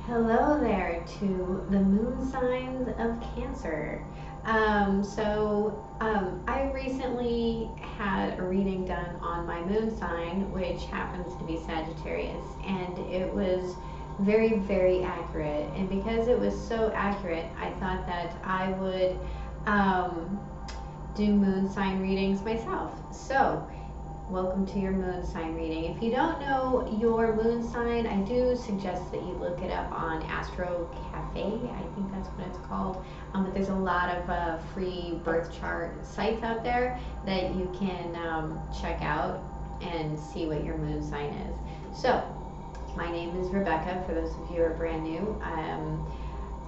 Hello there to the moon signs of Cancer. I recently had a reading done on my moon sign, which happens to be Sagittarius, and it was very, very accurate. And because it was so accurate, I thought that I would do moon sign readings myself. So, welcome to your moon sign reading. If you don't know your moon sign, I do suggest that you look it up on Astro Cafe. I think that's what it's called. But there's a lot of free birth chart sites out there that you can check out and see what your moon sign is. So, my name is Rebecca, for those of you who are brand new.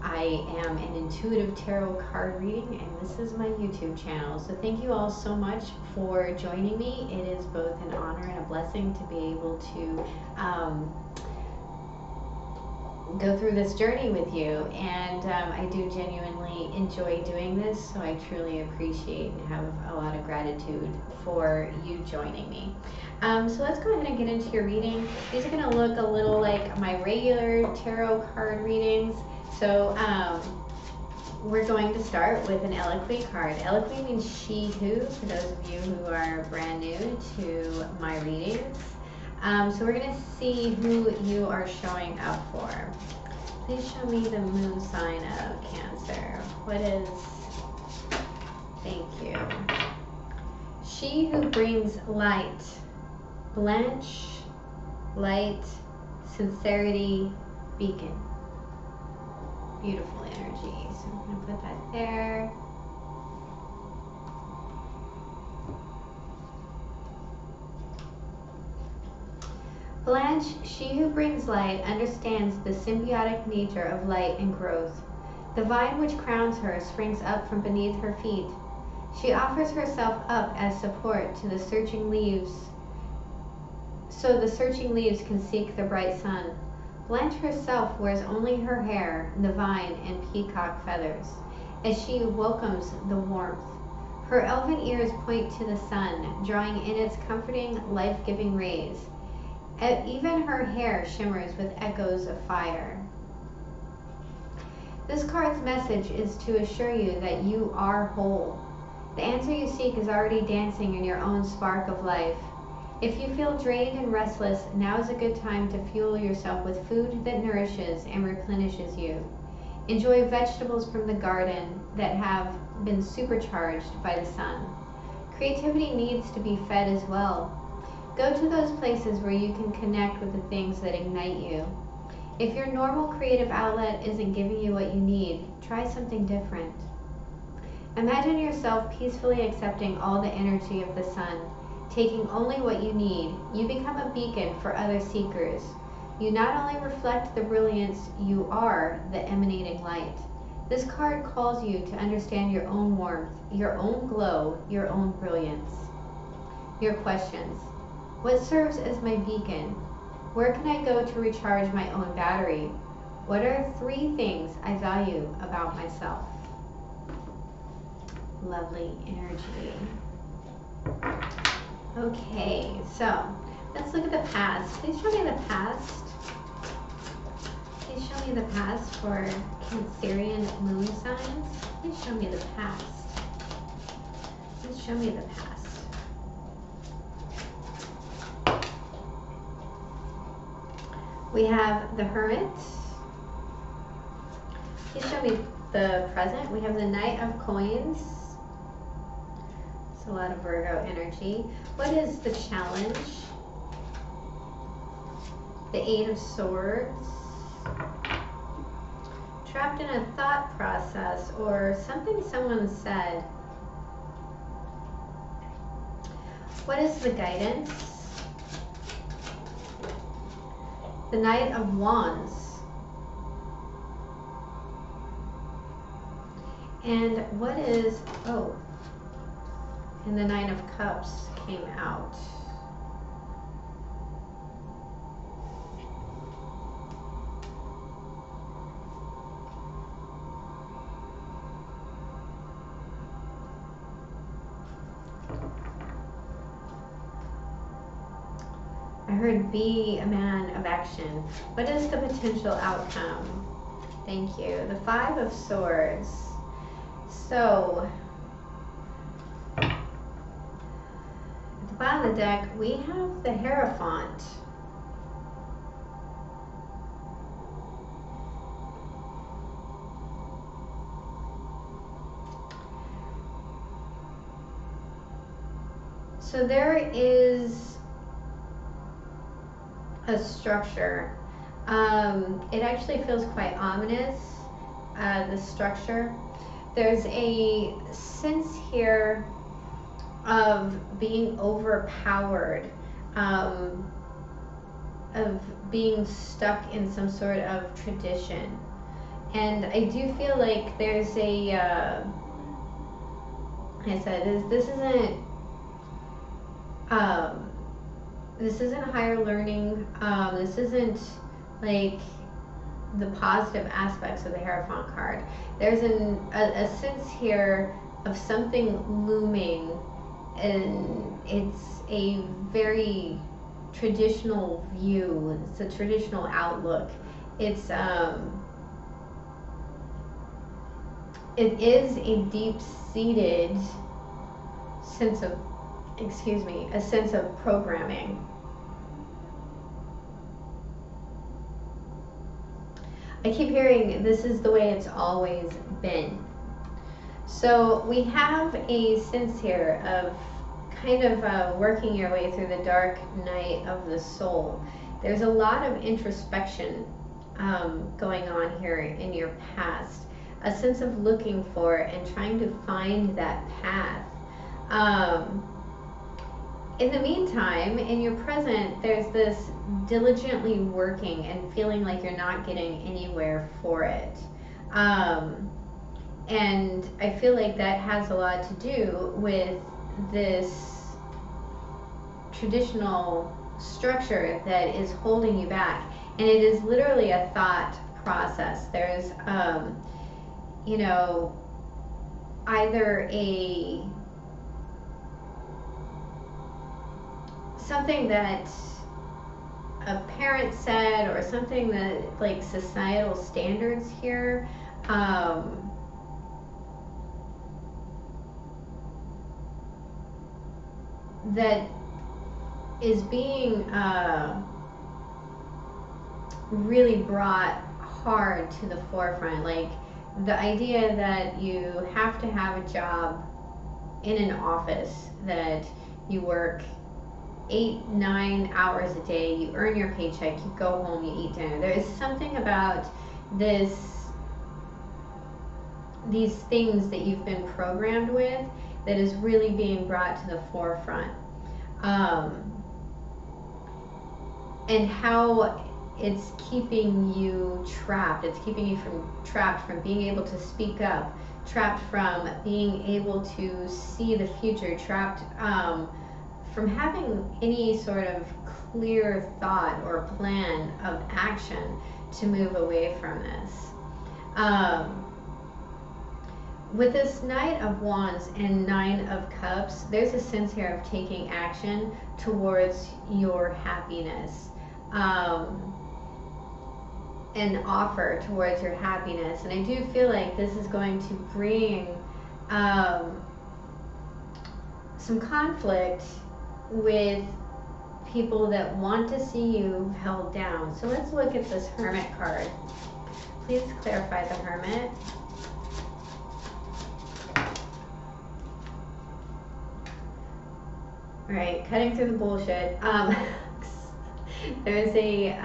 I am an intuitive tarot card reading, and this is my YouTube channel. So thank you all so much for joining me. It is both an honor and a blessing to be able to go through this journey with you. And I do genuinely enjoy doing this, so I truly appreciate and have a lot of gratitude for you joining me. So let's go ahead and get into your reading. These are going to look a little like my regular tarot card readings. So we're going to start with an Eloquy card. Eloquy means she who, for those of you who are brand new to my readings. So we're going to see who you are showing up for. Please show me the moon sign of Cancer. What is, thank you. She who brings light. Blanche, light, sincerity, beacon. Beautiful energy. So I'm going to put that there. Blanche, she who brings light, understands the symbiotic nature of light and growth. The vine which crowns her springs up from beneath her feet. She offers herself up as support to the searching leaves, so the searching leaves can seek the bright sun. Blanche herself wears only her hair, the vine, and peacock feathers, as she welcomes the warmth. Her elven ears point to the sun, drawing in its comforting, life-giving rays. Even her hair shimmers with echoes of fire. This card's message is to assure you that you are whole. The answer you seek is already dancing in your own spark of life. If you feel drained and restless, now is a good time to fuel yourself with food that nourishes and replenishes you. Enjoy vegetables from the garden that have been supercharged by the sun. Creativity needs to be fed as well. Go to those places where you can connect with the things that ignite you. If your normal creative outlet isn't giving you what you need, try something different. Imagine yourself peacefully accepting all the energy of the sun. Taking only what you need, you become a beacon for other seekers. You not only reflect the brilliance, you are the emanating light. This card calls you to understand your own warmth, your own glow, your own brilliance. Your questions. What serves as my beacon? Where can I go to recharge my own battery? What are 3 things I value about myself? Lovely energy. Okay, so let's look at the past. Please show me the past. Please show me the past for Cancerian moon signs. Please show me the past. Please show me the past. We have the Hermit. Please show me the present. We have the Knight of Coins. A lot of Virgo energy. What is the challenge? The 8 of Swords. Trapped in a thought process or something someone said. What is the guidance? The Knight of Wands. And what is, oh, and the 9 of Cups came out. I heard be a man of action. What is the potential outcome? Thank you. The Five of Swords. So, at the bottom of the deck, we have the Hierophant. So there is a structure. It actually feels quite ominous, the structure. There's a sense here of being overpowered, of being stuck in some sort of tradition. And I do feel like there's a, like I said, this isn't higher learning. This isn't like the positive aspects of the Hierophant card. There's a sense here of something looming, and it's a very traditional view. It's a traditional outlook. It is a deep-seated sense of, a sense of programming. I keep hearing this is the way it's always been. So we have a sense here of kind of working your way through the dark night of the soul. There's a lot of introspection going on here in your past. A sense of looking for and trying to find that path. In the meantime, in your present, there's this diligently working and feeling like you're not getting anywhere for it. And I feel like that has a lot to do with this traditional structure that is holding you back. And it is literally a thought process. There's, you know, either something that a parent said, or something that, like, societal standards here, that is being really brought hard to the forefront. Like the idea that you have to have a job in an office, that you work 8-9 hours a day, you earn your paycheck, you go home, you eat dinner. There is something about these things that you've been programmed with that is really being brought to the forefront. And how it's keeping you trapped. It's keeping you trapped from being able to speak up, trapped from being able to see the future, trapped from having any sort of clear thought or plan of action to move away from this. With this Knight of Wands and Nine of Cups, there's a sense here of taking action towards your happiness, an offer towards your happiness. And I do feel like this is going to bring some conflict with people that want to see you held down. So let's look at this Hermit card. Please clarify the Hermit. All right, cutting through the bullshit. There's a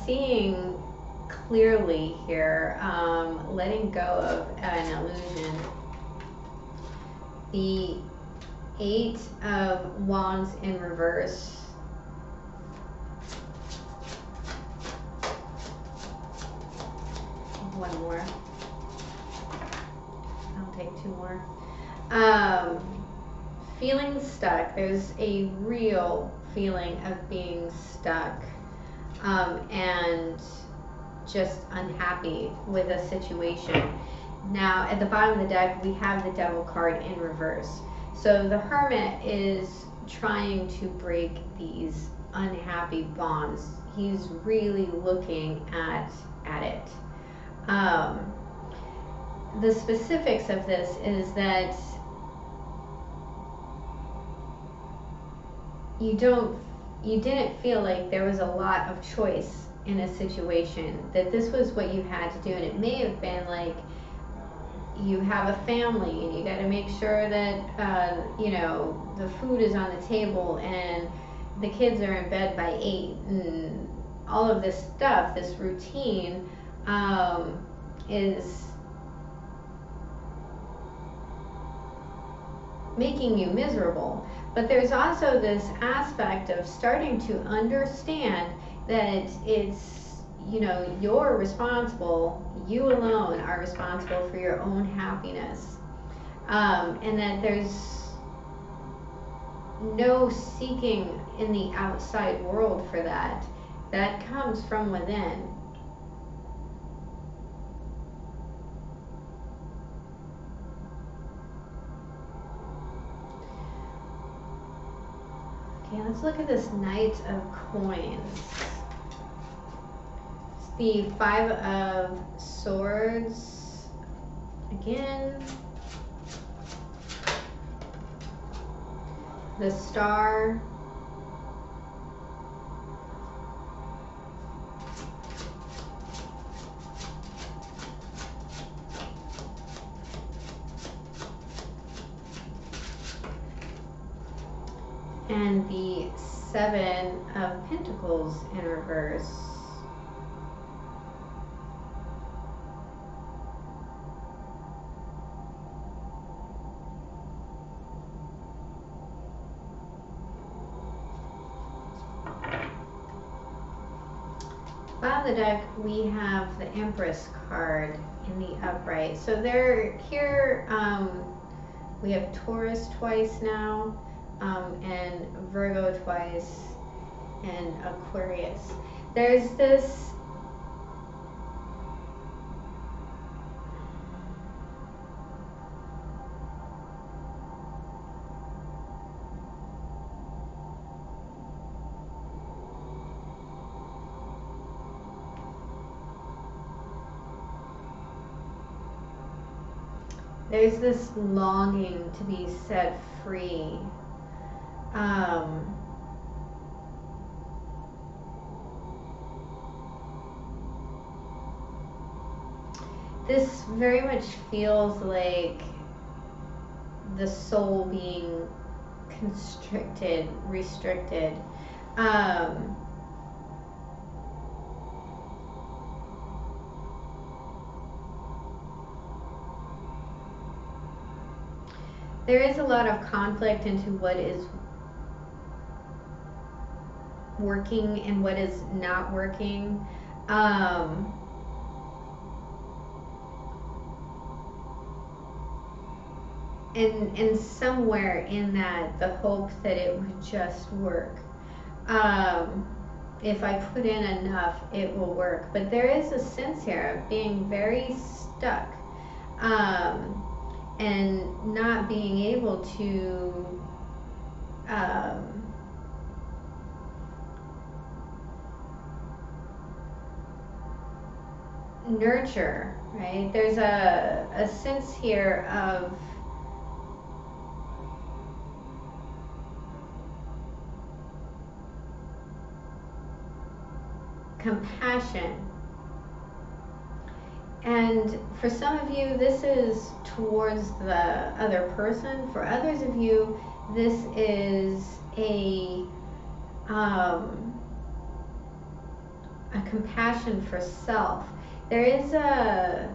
seeing clearly here, letting go of an illusion. The Eight of Wands in reverse. One more. I'll take two more. Feeling stuck. There's a real feeling of being stuck and just unhappy with a situation. Now, at the bottom of the deck, we have the Devil card in reverse. So the Hermit is trying to break these unhappy bonds. He's really looking at it. The specifics of this is that you didn't feel like there was a lot of choice in a situation, that this was what you had to do. And it may have been like, you have a family and you got to make sure that you know, the food is on the table and the kids are in bed by 8, and all of this stuff, this routine is making you miserable. But there's also this aspect of starting to understand that it's, you know, you're responsible, you alone are responsible for your own happiness, and that there's no seeking in the outside world for that. That comes from within. Okay, let's look at this Knight of Coins. It's the 5 of Swords again. The Star. And the 7 of Pentacles in reverse. Bottom of the deck, we have the Empress card in the upright. So they're here, we have Taurus twice now, and Virgo twice, and Aquarius. There's this longing to be set free. This very much feels like the soul being constricted, restricted. There is a lot of conflict into what is working and what is not working. And somewhere in that, the hope that it would just work. If I put in enough, it will work. But there is a sense here of being very stuck, and not being able to nurture, right? There's a sense here of compassion. And for some of you, this is towards the other person. For others of you, this is a compassion for self. There is a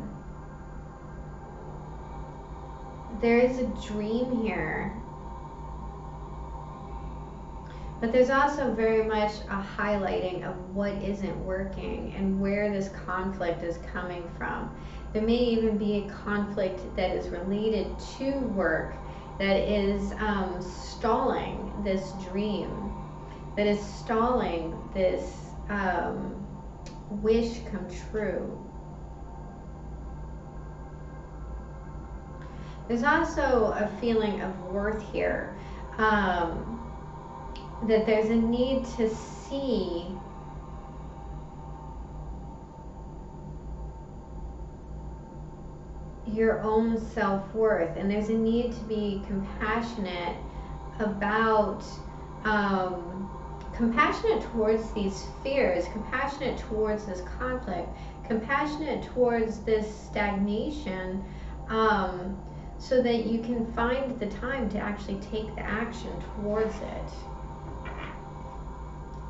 dream here, but there's also very much a highlighting of what isn't working and where this conflict is coming from. There may even be a conflict that is related to work that is stalling this dream, that is stalling this wish come true. There's also a feeling of worth here. that there's a need to see your own self-worth, and there's a need to be compassionate about compassionate towards these fears, compassionate towards this conflict, compassionate towards this stagnation, so that you can find the time to actually take the action towards it.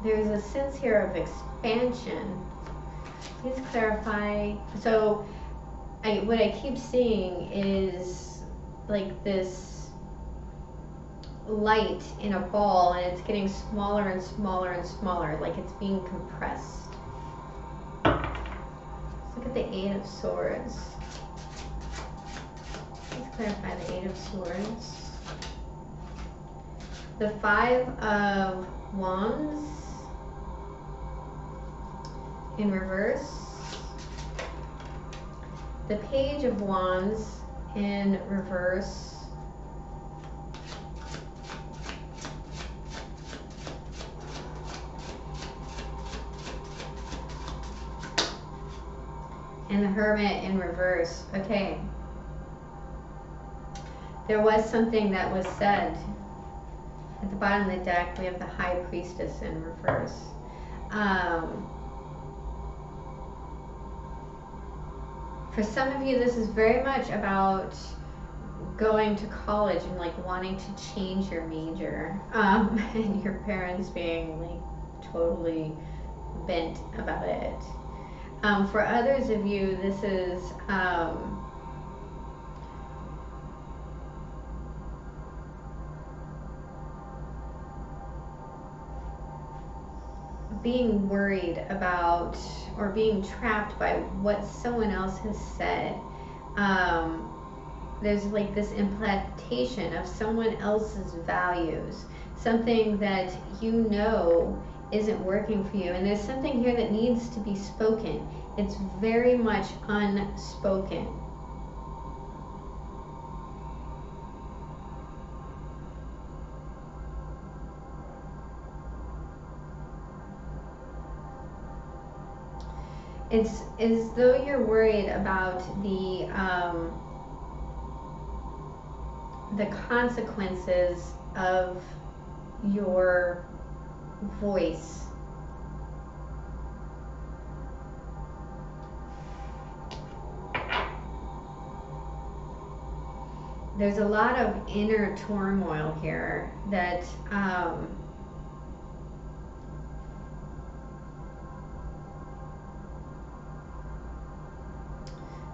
There's a sense here of expansion. Please clarify. So what I keep seeing is like this light in a ball, and it's getting smaller and smaller and smaller, like it's being compressed. Let's look at the Eight of Swords. Let's clarify the Eight of Swords. The Five of Wands in reverse. The Page of Wands in reverse. And the Hermit in reverse. Okay. There was something that was said. At the bottom of the deck, we have the High Priestess in reverse. For some of you, this is very much about going to college and like wanting to change your major, and your parents being like totally bent about it. For others of you, this is being worried about or being trapped by what someone else has said. There's like this implantation of someone else's values, something that you know isn't working for you, and there's something here that needs to be spoken. It's very much unspoken. It's as though you're worried about the consequences of your voice. There's a lot of inner turmoil here that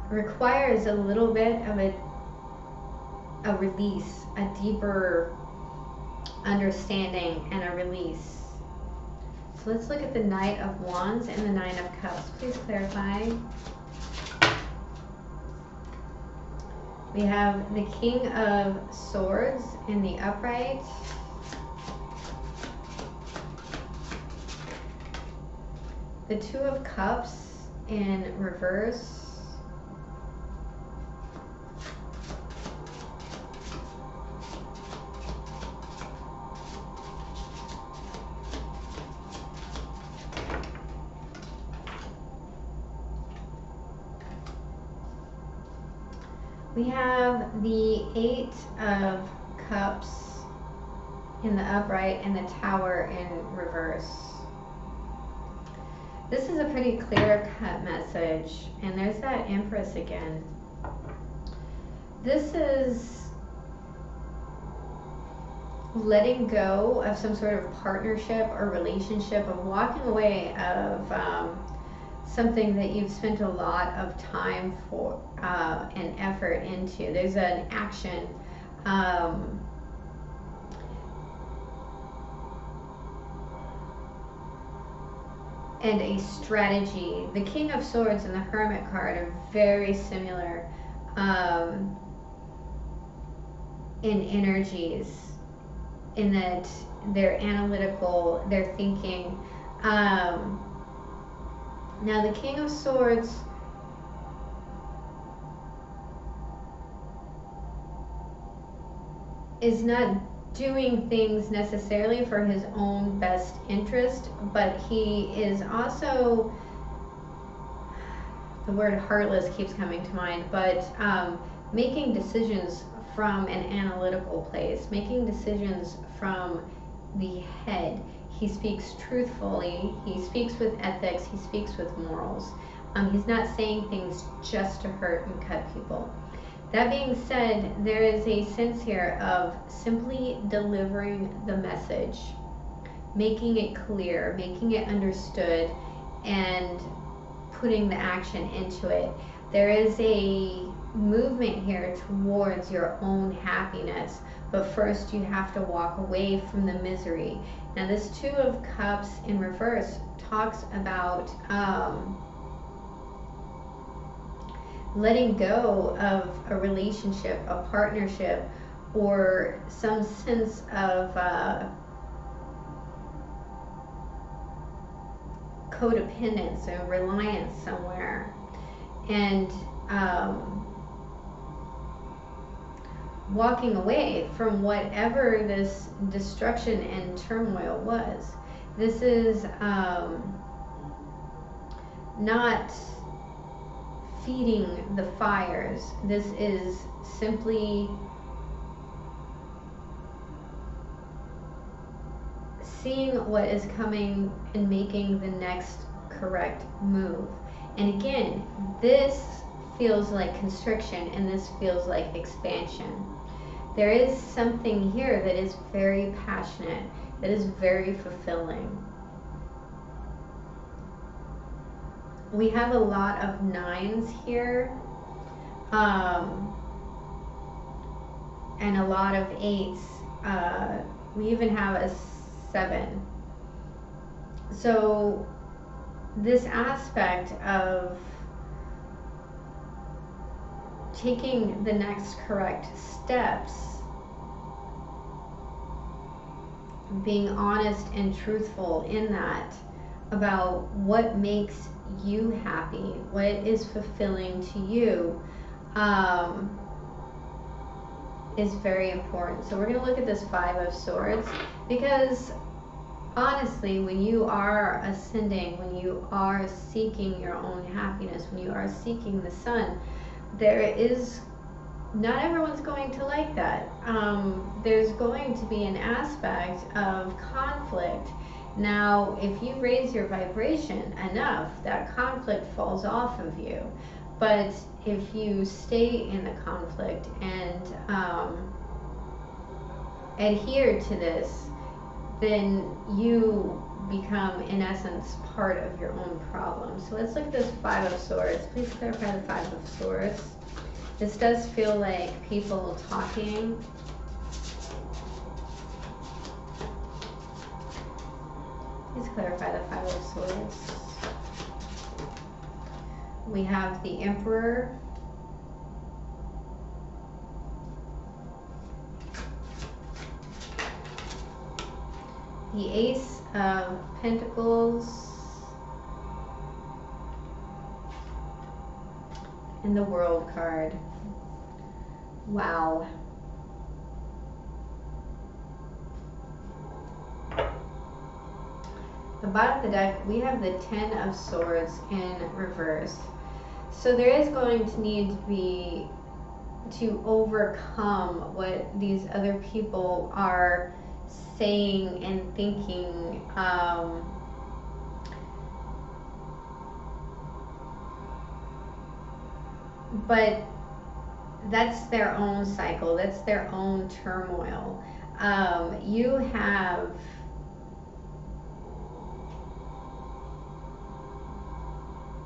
requires a little bit of a release, a deeper understanding and a release. So let's look at the Knight of Wands and the Nine of Cups. Please clarify. We have the King of Swords in the upright. The Two of Cups in reverse. We have the Eight of Cups in the upright and the Tower in reverse. This is a pretty clear-cut message, and there's that Empress again. This is letting go of some sort of partnership or relationship, of walking away of something that you've spent a lot of time for and effort into. There's an action and a strategy. The King of Swords and the Hermit card are very similar in energies, in that they're analytical, they're thinking. Now the King of Swords is not doing things necessarily for his own best interest, but he is also, the word heartless keeps coming to mind, but making decisions from an analytical place, making decisions from the head. He speaks truthfully, he speaks with ethics, he speaks with morals. He's not saying things just to hurt and cut people. That being said, there is a sense here of simply delivering the message, making it clear, making it understood, and putting the action into it. There is a movement here towards your own happiness, but first you have to walk away from the misery. Now this Two of Cups in reverse talks about letting go of a relationship, a partnership, or some sense of codependence or reliance somewhere, and walking away from whatever this destruction and turmoil was. This is not feeding the fires. This is simply seeing what is coming and making the next correct move. And again, this feels like constriction and this feels like expansion. There is something here that is very passionate, that is very fulfilling. We have a lot of 9s here, and a lot of 8s. We even have a 7. So this aspect of taking the next correct steps, being honest and truthful in that, about what makes you happy, what is fulfilling to you, is very important. So we're going to look at this 5 of Swords, because honestly, when you are ascending, when you are seeking your own happiness, when you are seeking the sun, there is, not everyone's going to like that. There's going to be an aspect of conflict. Now, if you raise your vibration enough, that conflict falls off of you. But if you stay in the conflict and adhere to this, then you become, in essence, part of your own problem. So let's look at this 5 of Swords. Please clarify the 5 of Swords. This does feel like people talking. Please clarify the 5 of Swords. We have the Emperor. The Ace of Pentacles. And the World card. Wow. The bottom of the deck, we have the 10 of Swords in reverse. So there is going to need to be, to overcome what these other people are saying and thinking. But that's their own cycle, that's their own turmoil. You have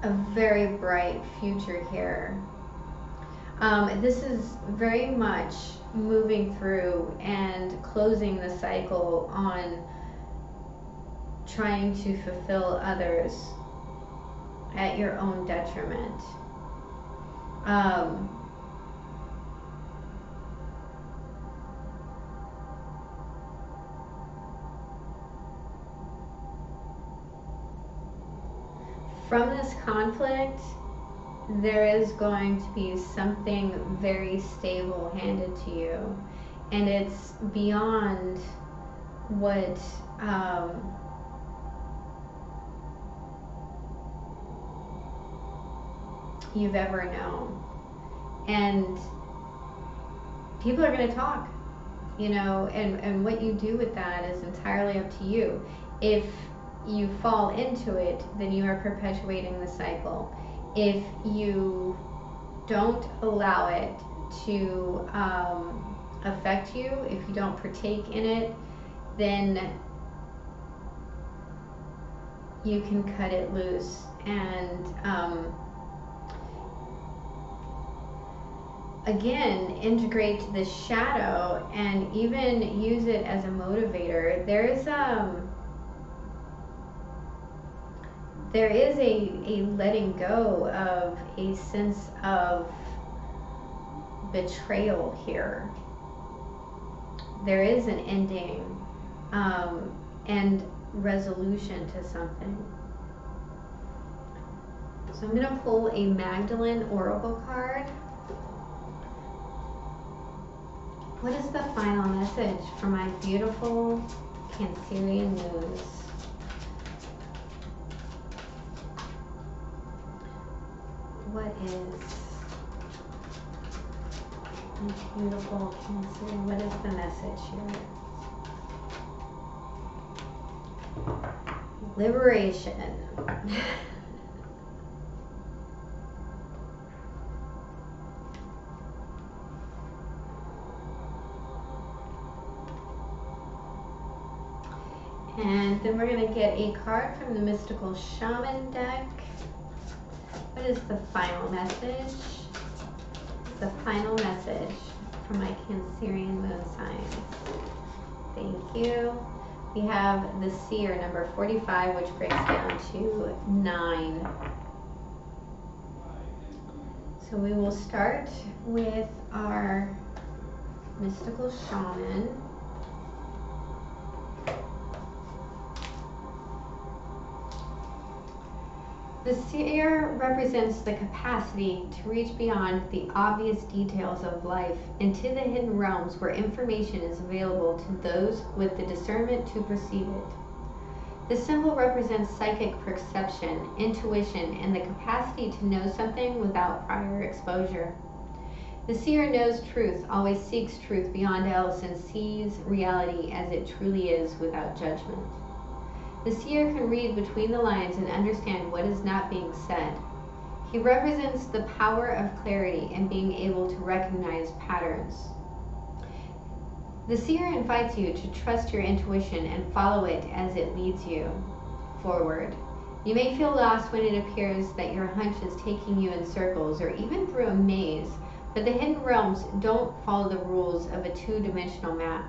a very bright future here. This is very much moving through and closing the cycle on trying to fulfill others at your own detriment. From this conflict, there is going to be something very stable handed to you. and it's beyond what you've ever known. And people are going to talk, you know, and what you do with that is entirely up to you. If you fall into it, then you are perpetuating the cycle. If you don't allow it to affect you, if you don't partake in it, then you can cut it loose and again, integrate the shadow and even use it as a motivator. There is a letting go of a sense of betrayal here. There is an ending and resolution to something. So I'm going to pull a Magdalene Oracle card. What is the final message for my beautiful Cancerian moons? What is my beautiful Cancerian? What is the message here? Liberation. And then we're going to get a card from the Mystical Shaman deck. What is the final message? The final message for my Cancerian moon signs. Thank you. We have the Seer, number 45, which breaks down to 9. So we will start with our Mystical Shaman. The seer represents the capacity to reach beyond the obvious details of life into the hidden realms where information is available to those with the discernment to perceive it. This symbol represents psychic perception, intuition, and the capacity to know something without prior exposure. The seer knows truth, always seeks truth beyond else, and sees reality as it truly is without judgment. The seer can read between the lines and understand what is not being said. He represents the power of clarity and being able to recognize patterns. The seer invites you to trust your intuition and follow it as it leads you forward. You may feel lost when it appears that your hunch is taking you in circles or even through a maze, but the hidden realms don't follow the rules of a two-dimensional map.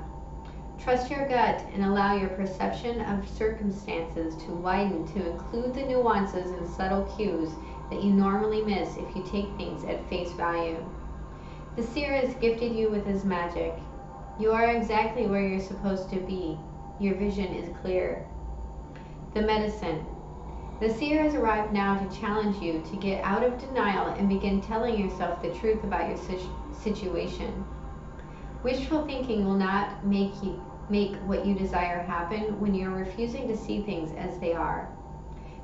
Trust your gut and allow your perception of circumstances to widen to include the nuances and subtle cues that you normally miss if you take things at face value. The seer has gifted you with his magic. You are exactly where you're supposed to be. Your vision is clear. The medicine. The seer has arrived now to challenge you to get out of denial and begin telling yourself the truth about your situation. Wishful thinking will not make what you desire happen when you're refusing to see things as they are.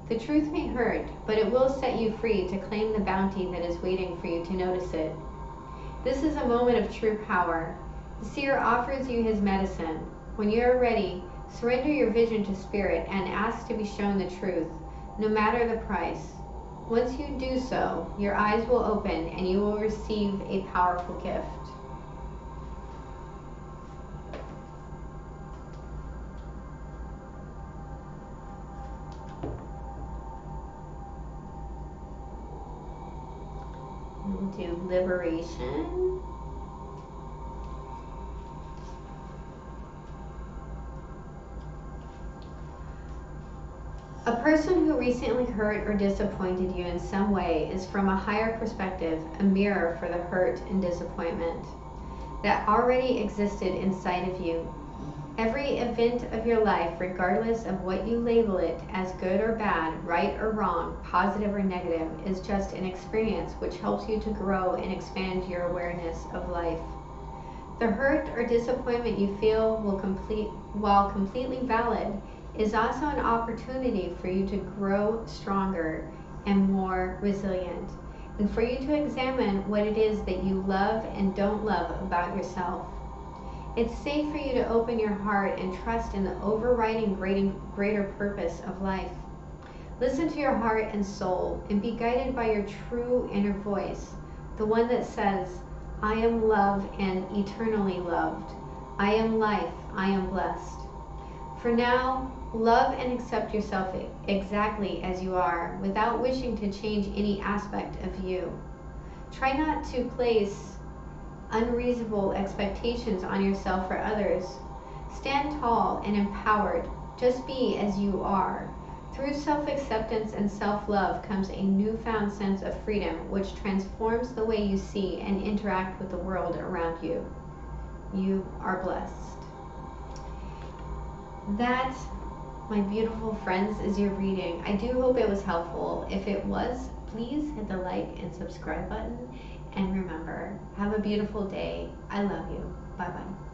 The truth may hurt, but it will set you free to claim the bounty that is waiting for you to notice it. This is a moment of true power. The seer offers you his medicine. When you are ready, surrender your vision to spirit and ask to be shown the truth, no matter the price. Once you do so, your eyes will open and you will receive a powerful gift. We'll do liberation. A person who recently hurt or disappointed you in some way is, from a higher perspective, a mirror for the hurt and disappointment that already existed inside of you. Every event of your life, regardless of what you label it as good or bad, right or wrong, positive or negative, is just an experience which helps you to grow and expand your awareness of life. The hurt or disappointment you feel while completely valid is also an opportunity for you to grow stronger and more resilient, and for you to examine what it is that you love and don't love about yourself. It's safe for you to open your heart and trust in the overriding greater purpose of life. Listen to your heart and soul and be guided by your true inner voice, the one that says, I am love and eternally loved. I am life. I am blessed. For now, love and accept yourself exactly as you are without wishing to change any aspect of you. Try not to place unreasonable expectations on yourself or others. Stand tall and empowered. Just be as you are. Through self-acceptance and self-love comes a newfound sense of freedom, which transforms the way you see and interact with the world around you. You are blessed. That, my beautiful friends, is your reading. I do hope it was helpful. If it was, please hit the like and subscribe button. And remember, have a beautiful day. I love you. Bye-bye.